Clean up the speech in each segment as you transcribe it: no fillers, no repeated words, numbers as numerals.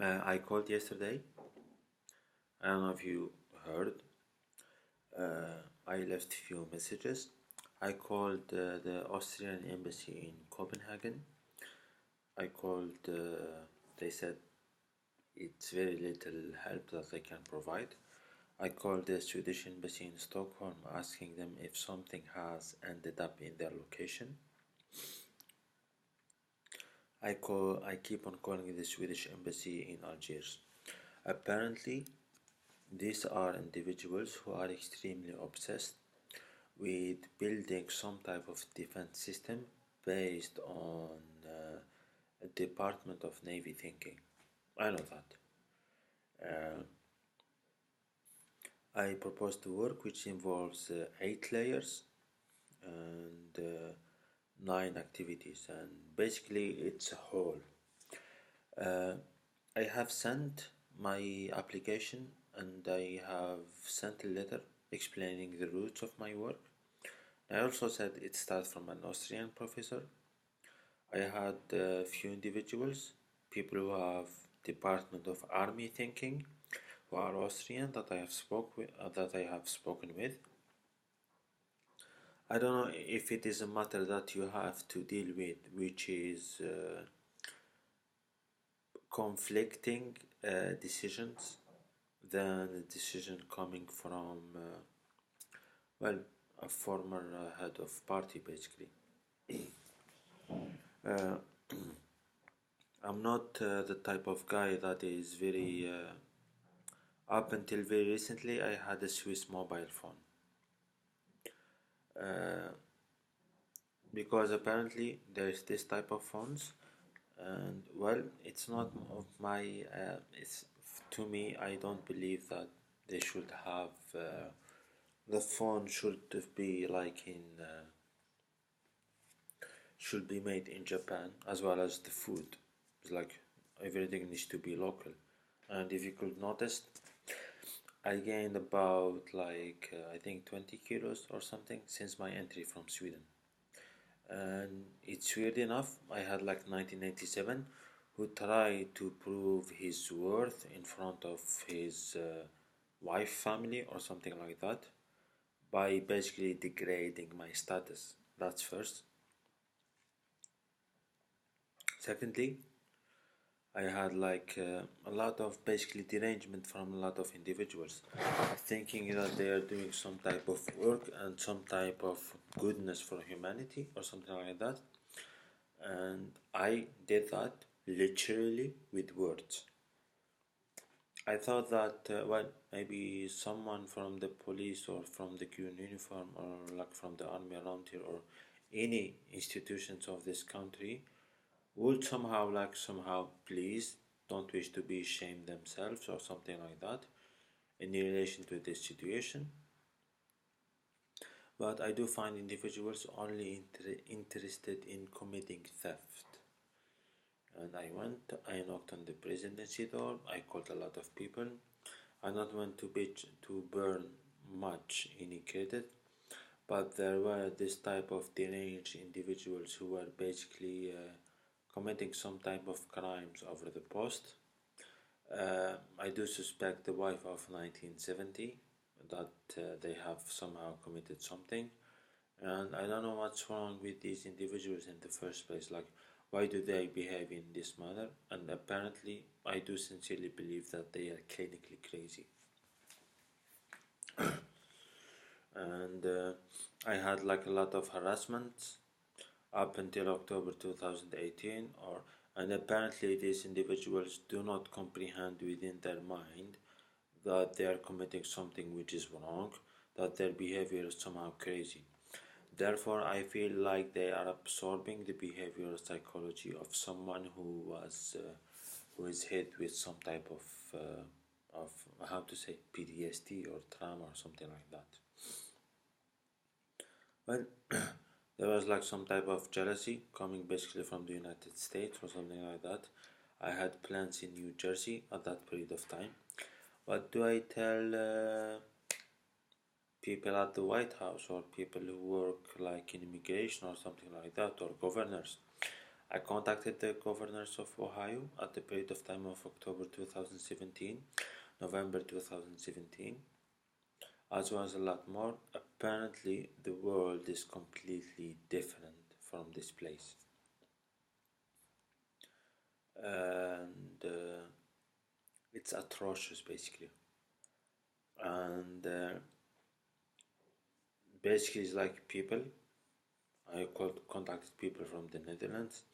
I called yesterday. I don't know if you heard. I left few messages. I called the Austrian embassy in Copenhagen. I called. They said it's very little help that they can provide. I called the Swedish embassy in Stockholm, asking them if something has ended up in their location. I keep on calling the Swedish embassy in Algiers. Apparently, these are individuals who are extremely obsessed with building some type of defense system based on a Department of Navy thinking. I know that. I propose to work which involves 8 layers and 9 activities, and basically it's a whole. I have sent my application and I have sent a letter explaining the roots of my work. I also said it starts from an Austrian professor. I had a few individuals, people who have Department of Army thinking, who are Austrian that I have spoken with. I don't know if it is a matter that you have to deal with, which is conflicting decisions than a decision coming from a former head of party, basically. I'm not the type of guy that is very up until very recently I had a Swiss mobile phone, because apparently there's this type of phones, and it's not of my it's to me. I don't believe that they should have the phone should be like in should be made in Japan, as well as the food. It's like everything needs to be local. And if you could notice, I gained about I think 20 kilos or something since my entry from Sweden. And it's weird enough, I had 1987 who tried to prove his worth in front of his wife family or something like that by basically degrading my status. That's first. Secondly, I had a lot of basically derangement from a lot of individuals, thinking that they are doing some type of work and some type of goodness for humanity or something like that. And I did that literally with words. I thought that, maybe someone from the police or from the green uniform or from the army around here or any institutions of this country would somehow please don't wish to be shamed themselves or something like that in relation to this situation. But I do find individuals only interested in committing theft. And I knocked on the presidency door, I called a lot of people. I not want to burn much any credit, but there were this type of deranged individuals who were basically committing some type of crimes over the post. I do suspect the wife of 1970 that they have somehow committed something, and I don't know what's wrong with these individuals in the first place. Why do they behave in this manner? And apparently, I do sincerely believe that they are clinically crazy. And I had a lot of harassment up until October 2018, and apparently these individuals do not comprehend within their mind that they are committing something which is wrong, that their behavior is somehow crazy. Therefore, I feel like they are absorbing the behavioral psychology of someone who is hit with some type of how to say PTSD or trauma or something like that. Well, there was some type of jealousy coming basically from the United States or something like that. I had plans in New Jersey at that period of time. What do I tell people at the White House or people who work in immigration or something like that, or governors? I contacted the governors of Ohio at the period of time of October 2017, November 2017, as well as a lot more. Apparently, the world is completely different from this place. And it's atrocious, basically. And basically, it's like people. I contacted people from the Netherlands.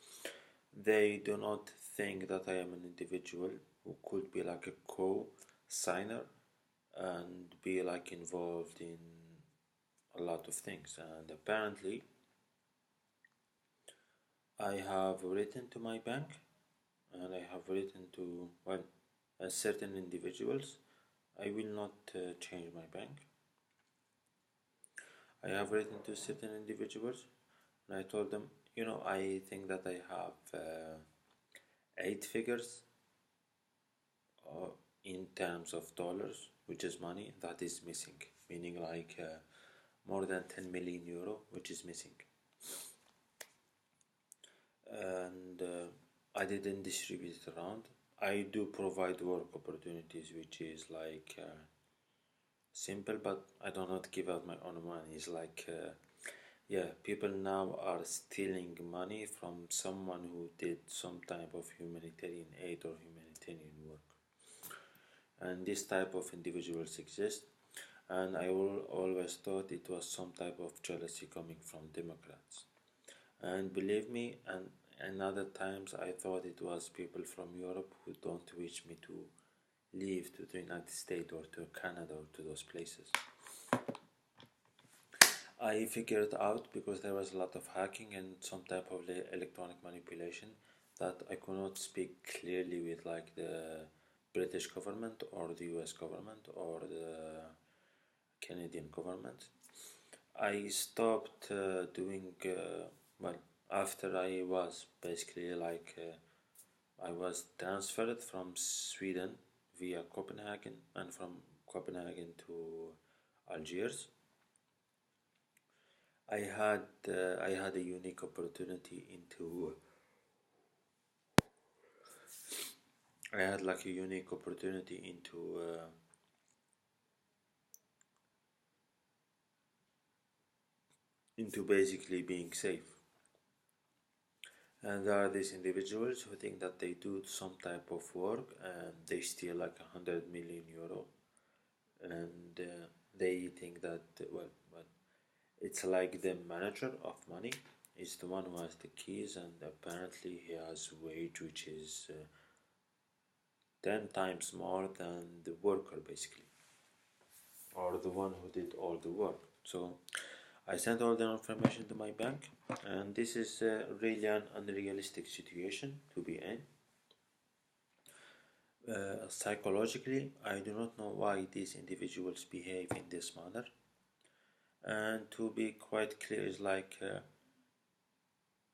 They do not think that I am an individual who could be like a co-signer and be like involved in a lot of things. And apparently, I have written to my bank and I have written to, well, certain individuals. I will not change my bank. I have written to certain individuals and I told them, I think that I have 8 figures in terms of dollars, which is money, that is missing, meaning like more than 10 million euro, which is missing. And I didn't distribute it around. I do provide work opportunities, which is like simple, but I do not give out my own money. It's like, people now are stealing money from someone who did some type of humanitarian aid or humanitarian work. And this type of individuals exist, and I always thought it was some type of jealousy coming from Democrats. And believe me, and other times I thought it was people from Europe who don't wish me to leave to the United States or to Canada or to those places. I figured out, because there was a lot of hacking and some type of electronic manipulation, that I could not speak clearly with like the British government or the US government or the Canadian government. I stopped doing, after I was basically like, I was transferred from Sweden via Copenhagen and from Copenhagen to Algiers. I had a unique opportunity into into basically being safe. And there are these individuals who think that they do some type of work and they steal like 100 million euro, and they think that, it's like the manager of money is the one who has the keys, and apparently he has a wage which is 10 times more than the worker, basically, or the one who did all the work. So I sent all the information to my bank, and this is really an unrealistic situation to be in. Psychologically, I do not know why these individuals behave in this manner. And to be quite clear, is like,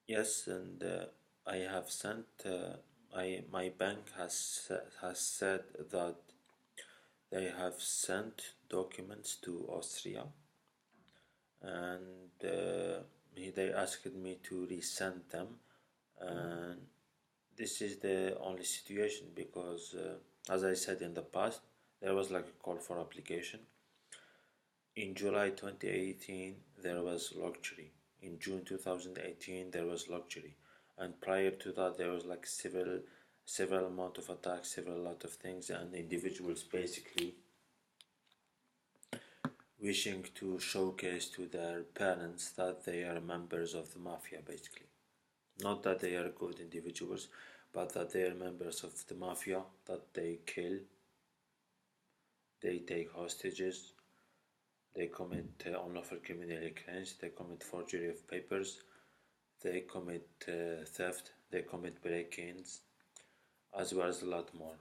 yes, and I have sent. My bank has said that they have sent documents to Austria, and they asked me to resend them, and this is the only situation, because as I said in the past, there was like a call for application. In July 2018 there was luxury, in June 2018 there was luxury, and prior to that there was like several amount of attacks, several lot of things, and individuals basically wishing to showcase to their parents that they are members of the mafia, basically. Not that they are good individuals, but that they are members of the mafia, that they kill, they take hostages, they commit unlawful criminal crimes, they commit forgery of papers, they commit theft, they commit break-ins, as well as a lot more.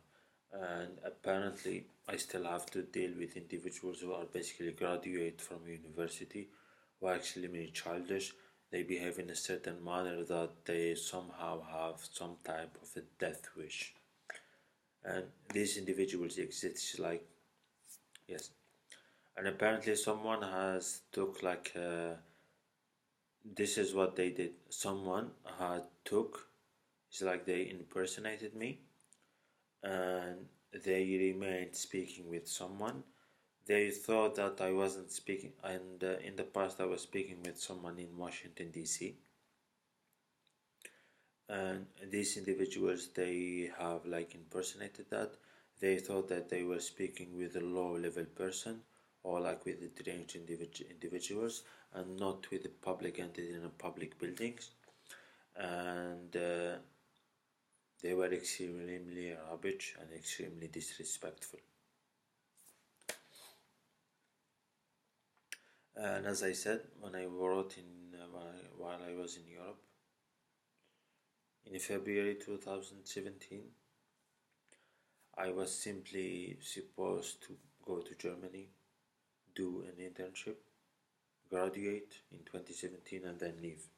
And apparently I still have to deal with individuals who are basically graduate from university, who are extremely childish. They behave in a certain manner that they somehow have some type of a death wish. And these individuals exist, like, yes. And apparently someone has took like this is what they did. Someone had took, it's like they impersonated me, and they remained speaking with someone. They thought that I wasn't speaking, and in the past I was speaking with someone in Washington D.C. And these individuals, they have like impersonated that. They thought that they were speaking with a low-level person or like with the deranged individuals, and not with the public entity in a public buildings. And they were extremely rubbish and extremely disrespectful. And as I said, when I wrote in while I was in Europe in February 2017, I was simply supposed to go to Germany, do an internship, graduate in 2017, and then leave.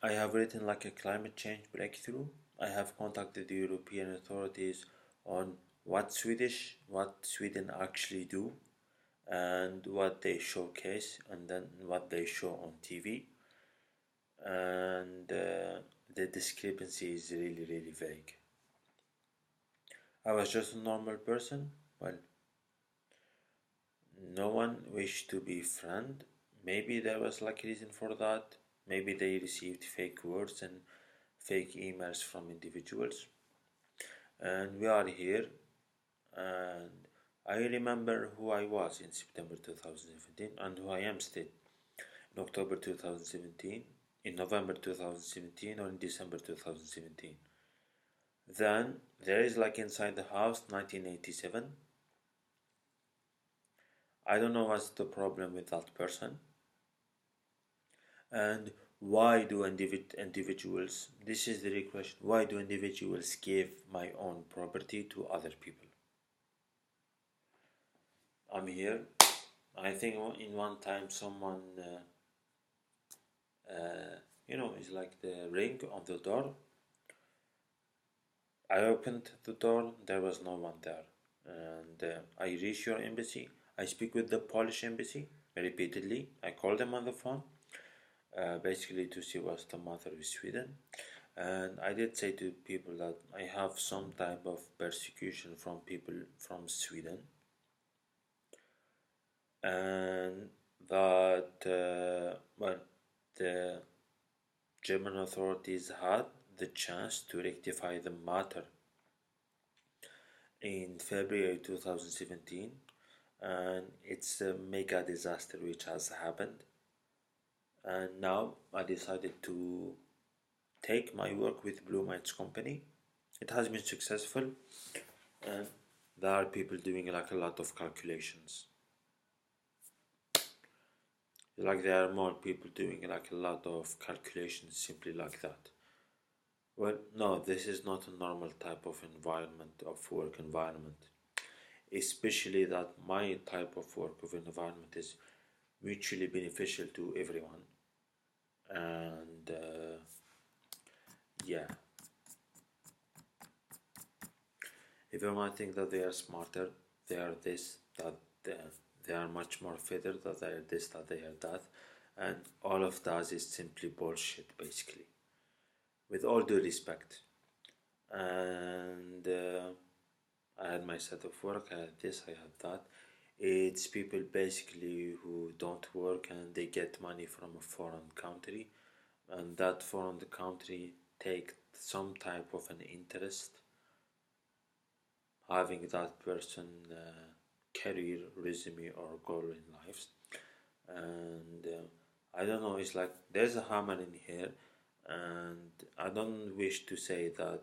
I have written like a climate change breakthrough. I have contacted the European authorities on what Sweden actually do, and what they showcase, and then what they show on TV. And the discrepancy is really vague. I was just a normal person. Well, no one wished to be friend. Maybe there was like a reason for that. Maybe they received fake words and fake emails from individuals. And we are here, and I remember who I was in September 2017 and who I am still in October 2017, in November 2017, or in December 2017. Then there is like inside the house 1987. I don't know what's the problem with that person. And why do individuals, this is the real question, why do individuals give my own property to other people? I'm here. I think in one time someone, it's like the ring on the door. I opened the door, there was no one there. And I reach your embassy. I speak with the Polish embassy repeatedly. I call them on the phone, basically to see what's the matter with Sweden. And I did say to people that I have some type of persecution from people from Sweden. And that, the German authorities had the chance to rectify the matter in February 2017, and it's a mega disaster which has happened. And now I decided to take my work with Blue Minds company. It has been successful, and there are people doing like a lot of calculations. Like there are more people doing like a lot of calculations simply like that. Well, no, this is not a normal type of environment, of work environment. Especially that my type of work of environment is mutually beneficial to everyone. And yeah, everyone thinks that they are smarter, they are this, that, they are much more fitter, that they are this, that they are that, and all of that is simply bullshit, basically. With all due respect. And I had my set of work, I had this, I had that. It's people basically who don't work and they get money from a foreign country, and that foreign country take some type of an interest having that person career, resume, or goal in life. And I don't know, it's like there's a hammer in here, and I don't wish to say that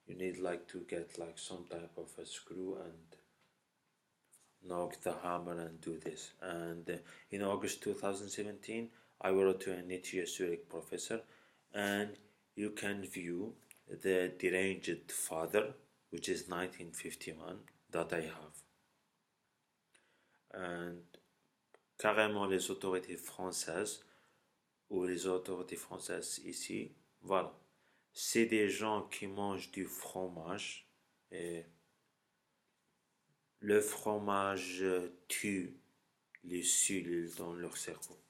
you need like to get like some type of a screw and knock the hammer and do this. And in August 2017 I wrote to an ETH Zurich professor, and you can view the deranged father, which is 1951, that I have. And carrément les autorités françaises, ou les autorités françaises ici, voilà, c'est des gens qui mangent du fromage, et le fromage tue les cellules dans leur cerveau.